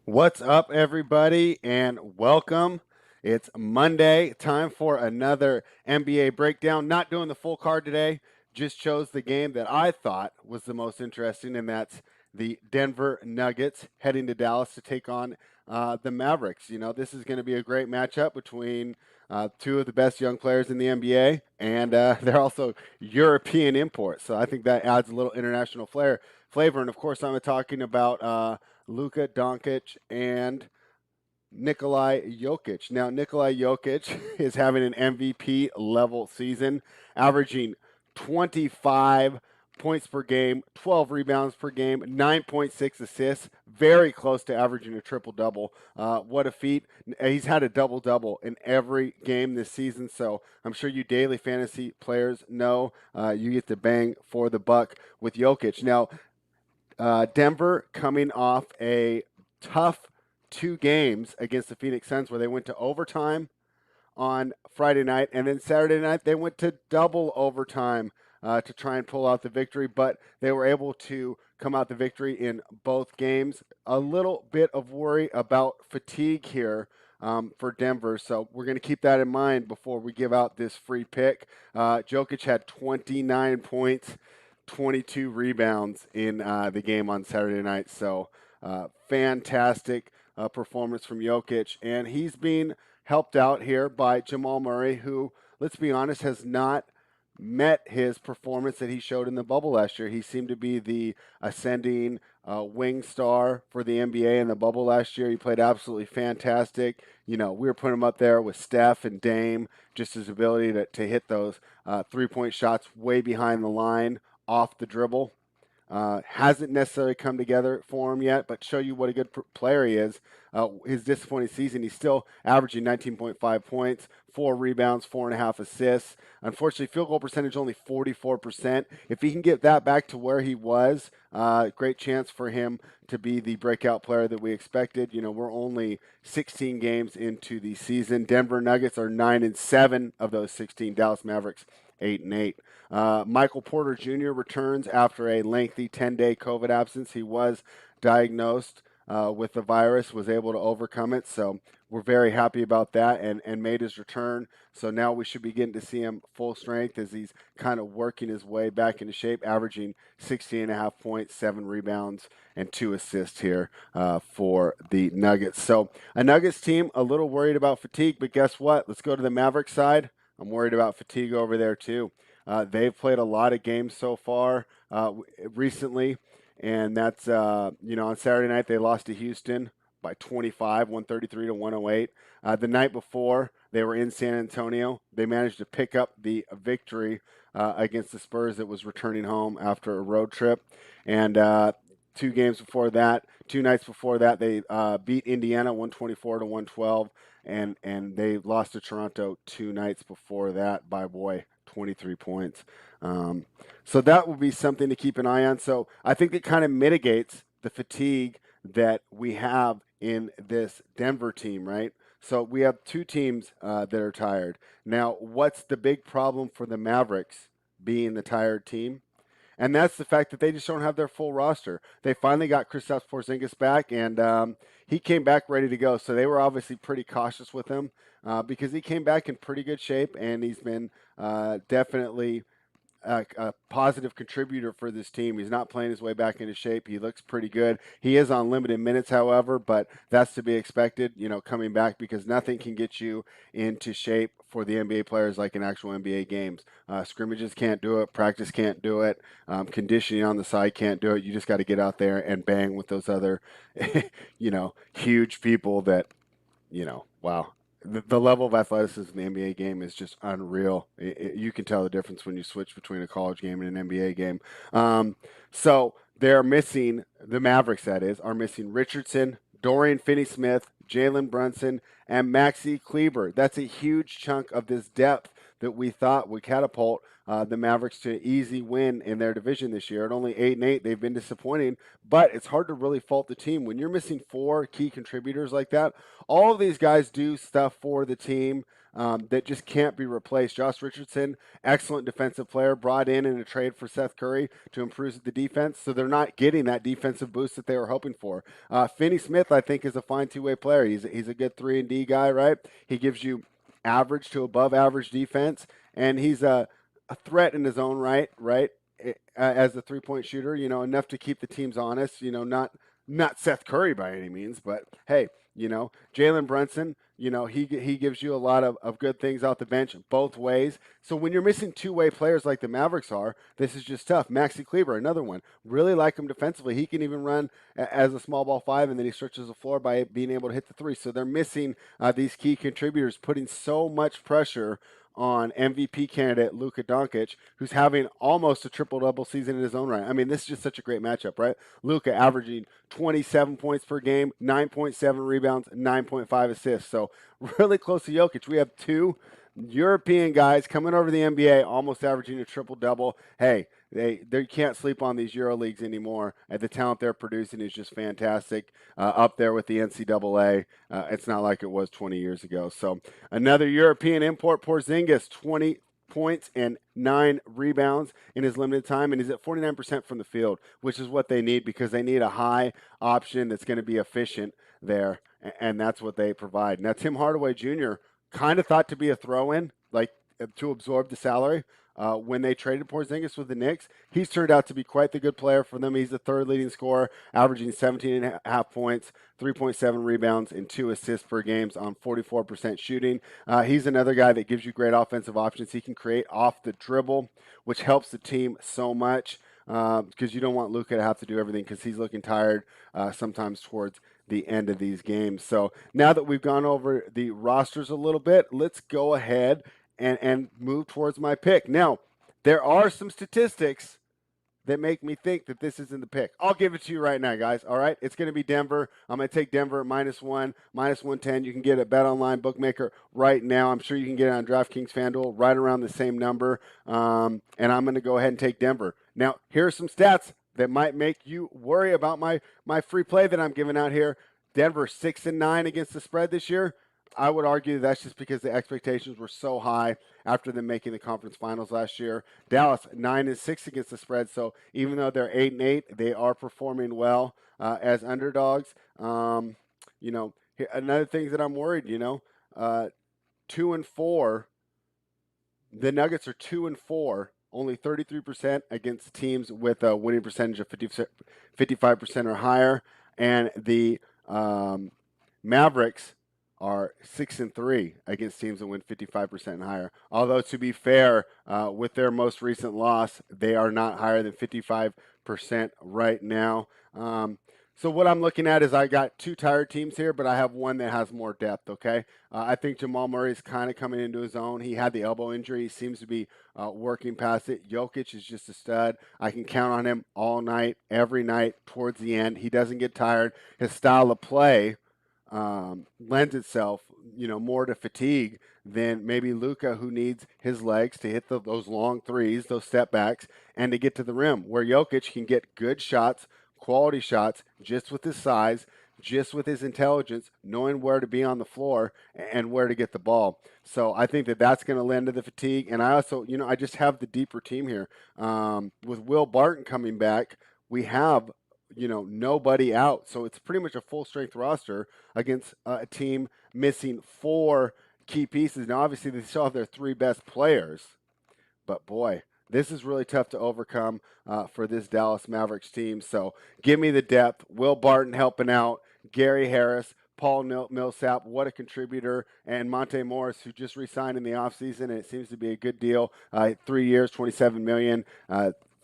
What's up, everybody, and welcome. It's Monday, time for another NBA breakdown. Not doing the full card today, just chose the game that I thought was the most interesting, and that's the Denver Nuggets heading to Dallas to take on the Mavericks. You know, this is going to be a great matchup between two of the best young players in the NBA, and they're also European imports. So I think that adds a little international flavor. And of course, I'm talking about Luka Doncic and Nikolai Jokic. Now, Nikolai Jokic is having an MVP level season, averaging 25 points per game, 12 rebounds per game, 9.6 assists, very close to averaging a triple double. What a feat. He's had a double double in every game this season, so I'm sure you daily fantasy players know you get to bang for the buck with Jokic. Now, Denver coming off a tough two games against the Phoenix Suns where they went to overtime on Friday night, and then Saturday night they went to double overtime to try and pull out the victory, but they were able to come out the victory in both games. A little bit of worry about fatigue here for Denver, so we're going to keep that in mind before we give out this free pick. Jokic had 29 points, 22 rebounds in the game on Saturday night, so fantastic performance from Jokic, and he's being helped out here by Jamal Murray, who, let's be honest, has not met his performance that he showed in the bubble last year. He seemed to be the ascending wing star for the NBA in the bubble last year. He played absolutely fantastic. You know, we were putting him up there with Steph and Dame, just his ability to hit those 3-point shots way behind the line off the dribble. Hasn't necessarily come together for him yet, but show you what a good player he is. His disappointing season, he's still averaging 19.5 points, 4 rebounds, 4.5 assists. Unfortunately, field goal percentage only 44%. If he can get that back to where he was, great chance for him to be the breakout player that we expected. You know, we're only 16 games into the season. Denver Nuggets are 9-7 of those 16. Dallas Mavericks 8-8. Michael Porter Jr. returns after a lengthy 10-day COVID absence. He was diagnosed with the virus, was able to overcome it. So we're very happy about that and made his return. So now we should be getting to see him full strength as he's kind of working his way back into shape, averaging 16.5 points, 7 rebounds, and 2 assists here for the Nuggets. So a Nuggets team a little worried about fatigue, but guess what? Let's go to the Mavericks side. I'm worried about fatigue over there too. They've played a lot of games so far recently, and that's on Saturday night they lost to Houston by 25, 133 to 108. The night before they were in San Antonio, they managed to pick up the victory against the Spurs that was returning home after a road trip, and 2 nights before that, they beat Indiana 124 to 112, and they lost to Toronto 2 nights before that by 23 points. So that will be something to keep an eye on. So I think it kind of mitigates the fatigue that we have in this Denver team, right? So we have two teams that are tired. Now, what's the big problem for the Mavericks being the tired team? And that's the fact that they just don't have their full roster. They finally got Kristaps Porzingis back, and he came back ready to go. So they were obviously pretty cautious with him because he came back in pretty good shape, and he's been definitely a positive contributor for this team. He's not playing his way back into shape. He looks pretty good. He is on limited minutes, however, but that's to be expected, coming back because nothing can get you into shape for the NBA players like in actual NBA games. Scrimmages can't do it. Practice can't do it. Conditioning on the side can't do it. You just got to get out there and bang with those other, huge people that, wow, the level of athleticism in the NBA game is just unreal. You can tell the difference when you switch between a college game and an NBA game. So they're missing, the Mavericks, that is, are missing Richardson, Dorian Finney-Smith, Jalen Brunson, and Maxi Kleber. That's a huge chunk of this depth that we thought would catapult the Mavericks to an easy win in their division this year. At only 8-8, they've been disappointing, but it's hard to really fault the team. When you're missing 4 key contributors like that, all of these guys do stuff for the team. that just can't be replaced. Josh Richardson, excellent defensive player, brought in a trade for Seth Curry to improve the defense, so they're not getting that defensive boost that they were hoping for. Finney Smith, I think, is a fine two-way player. He's a good 3-and-D guy, right? He gives you average to above average defense, and he's a threat in his own right, right? As a 3-point shooter, enough to keep the teams honest. Not Seth Curry by any means, but hey, Jalen Brunson, he gives you a lot of good things off the bench both ways. So when you're missing two-way players like the Mavericks are, this is just tough. Maxi Kleber, another one. Really like him defensively. He can even run as a small ball 5, and then he stretches the floor by being able to hit the 3. So they're missing these key contributors, putting so much pressure on MVP candidate Luka Doncic, who's having almost a triple-double season in his own right. I mean, this is just such a great matchup, right? Luka averaging 27 points per game, 9.7 rebounds, 9.5 assists. So really close to Jokic. We have two European guys coming over the NBA, almost averaging a triple-double. Hey, they can't sleep on these Euro leagues anymore. The talent they're producing is just fantastic. Up there with the NCAA. It's not like it was 20 years ago. So another European import, Porzingis, 20 points and 9 rebounds in his limited time, and he's at 49% from the field, which is what they need because they need a high option that's going to be efficient there, and that's what they provide. Now, Tim Hardaway Jr. kind of thought to be a throw-in, like to absorb the salary. When they traded Porzingis with the Knicks, he's turned out to be quite the good player for them. He's the third leading scorer, averaging 17.5 points, 3.7 rebounds, and 2 assists per game on 44% shooting. He's another guy that gives you great offensive options. He can create off the dribble, which helps the team so much because you don't want Luka to have to do everything because he's looking tired sometimes towards the end of these games. So now that we've gone over the rosters a little bit, let's go ahead and move towards my pick. Now, there are some statistics that make me think that this isn't the pick. I'll give it to you right now, guys. All right? It's going to be Denver. I'm going to take Denver at -1, -110. You can get it at BetOnline Bookmaker right now. I'm sure you can get it on DraftKings FanDuel right around the same number. And I'm going to go ahead and take Denver. Now, here are some stats that might make you worry about my free play that I'm giving out here. Denver 6-9 against the spread this year. I would argue that's just because the expectations were so high after them making the conference finals last year. Dallas 9-6 against the spread, so even though they're 8-8, they are performing well as underdogs. Another thing that I'm worried, 2-4. The Nuggets are 2-4, only 33% against teams with a winning percentage of 55% or higher, and the Mavericks are 6-3 against teams that win 55% and higher. Although, to be fair, with their most recent loss, they are not higher than 55% right now. So what I'm looking at is I got 2 tired teams here, but I have one that has more depth, okay? I think Jamal Murray is kind of coming into his own. He had the elbow injury. He seems to be working past it. Jokic is just a stud. I can count on him all night, every night, towards the end. He doesn't get tired. His style of play lends itself, more to fatigue than maybe Luka, who needs his legs to hit those long threes, those step backs, and to get to the rim, where Jokic can get good shots, quality shots, just with his size, just with his intelligence, knowing where to be on the floor and where to get the ball. So I think that that's going to lend to the fatigue. And I also, I just have the deeper team here. With Will Barton coming back, we have nobody out. So it's pretty much a full strength roster against a team missing 4 key pieces. Now, obviously, they still have their 3 best players, but boy, this is really tough to overcome for this Dallas Mavericks team. So give me the depth. Will Barton helping out. Gary Harris, Paul Millsap, what a contributor, and Monte Morris, who just re-signed in the offseason, and it seems to be a good deal. 3 years, $27 million.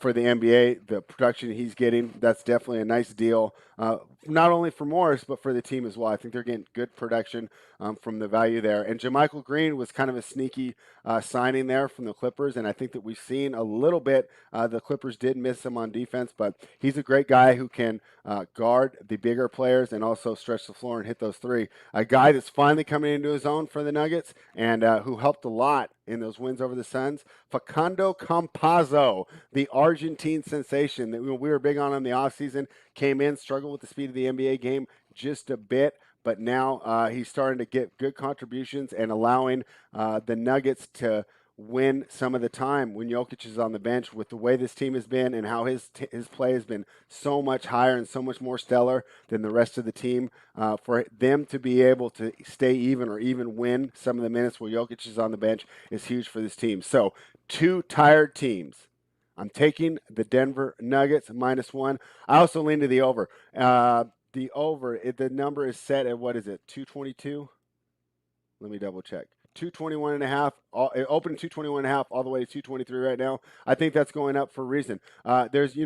For the NBA, the production he's getting, that's definitely a nice deal, not only for Morris, but for the team as well. I think they're getting good production from the value there. And JaMychal Green was kind of a sneaky signing there from the Clippers, and I think that we've seen a little bit. The Clippers did miss him on defense, but he's a great guy who can guard the bigger players and also stretch the floor and hit those 3. A guy that's finally coming into his own for the Nuggets and who helped a lot in those wins over the Suns. Facundo Campazzo, the Argentine sensation that we were big on in the offseason, came in, struggled with the speed of the NBA game just a bit, but now he's starting to get good contributions and allowing the Nuggets to win some of the time when Jokic is on the bench. With the way this team has been and how his play has been so much higher and so much more stellar than the rest of the team, for them to be able to stay even or even win some of the minutes where Jokic is on the bench is huge for this team. So, two tired teams. I'm taking the Denver Nuggets -1. I also lean to the over. The number is set at, what is it, 222? Let me double check. 221 and a half. It opened 221 and a half all the way to 223 right now. I think that's going up for a reason. There's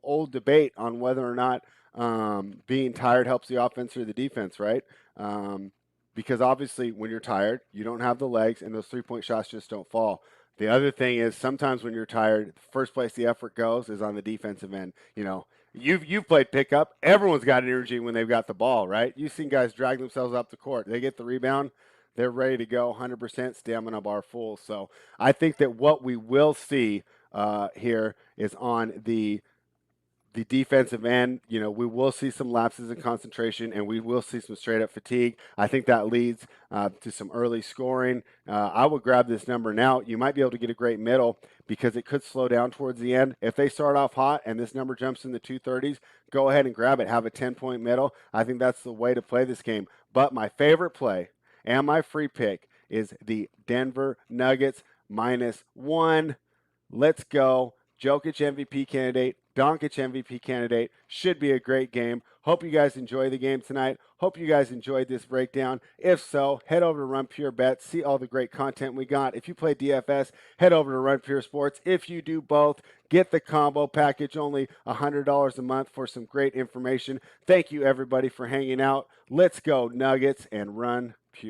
old debate on whether or not being tired helps the offense or the defense, right? Because obviously when you're tired, you don't have the legs, and those 3-point shots just don't fall. The other thing is sometimes when you're tired, the first place the effort goes is on the defensive end. You've played pickup. Everyone's got energy when they've got the ball, right? You've seen guys drag themselves up the court. They get the rebound, they're ready to go, 100% stamina bar full. So I think that what we will see here is on the defensive end. We will see some lapses in concentration, and we will see some straight up fatigue. I think that leads to some early scoring. I would grab this number now. You might be able to get a great middle because it could slow down towards the end. If they start off hot and this number jumps in the 230s, go ahead and grab it. Have a 10-point middle. I think that's the way to play this game. But my favorite play and my free pick is the Denver Nuggets -1. Let's go. Jokic MVP candidate, Doncic MVP candidate. Should be a great game. Hope you guys enjoy the game tonight. Hope you guys enjoyed this breakdown. If so, head over to Run Pure Bets. See all the great content we got. If you play DFS, head over to Run Pure Sports. If you do both, get the combo package, only $100 a month for some great information. Thank you, everybody, for hanging out. Let's go, Nuggets, and Run Pure.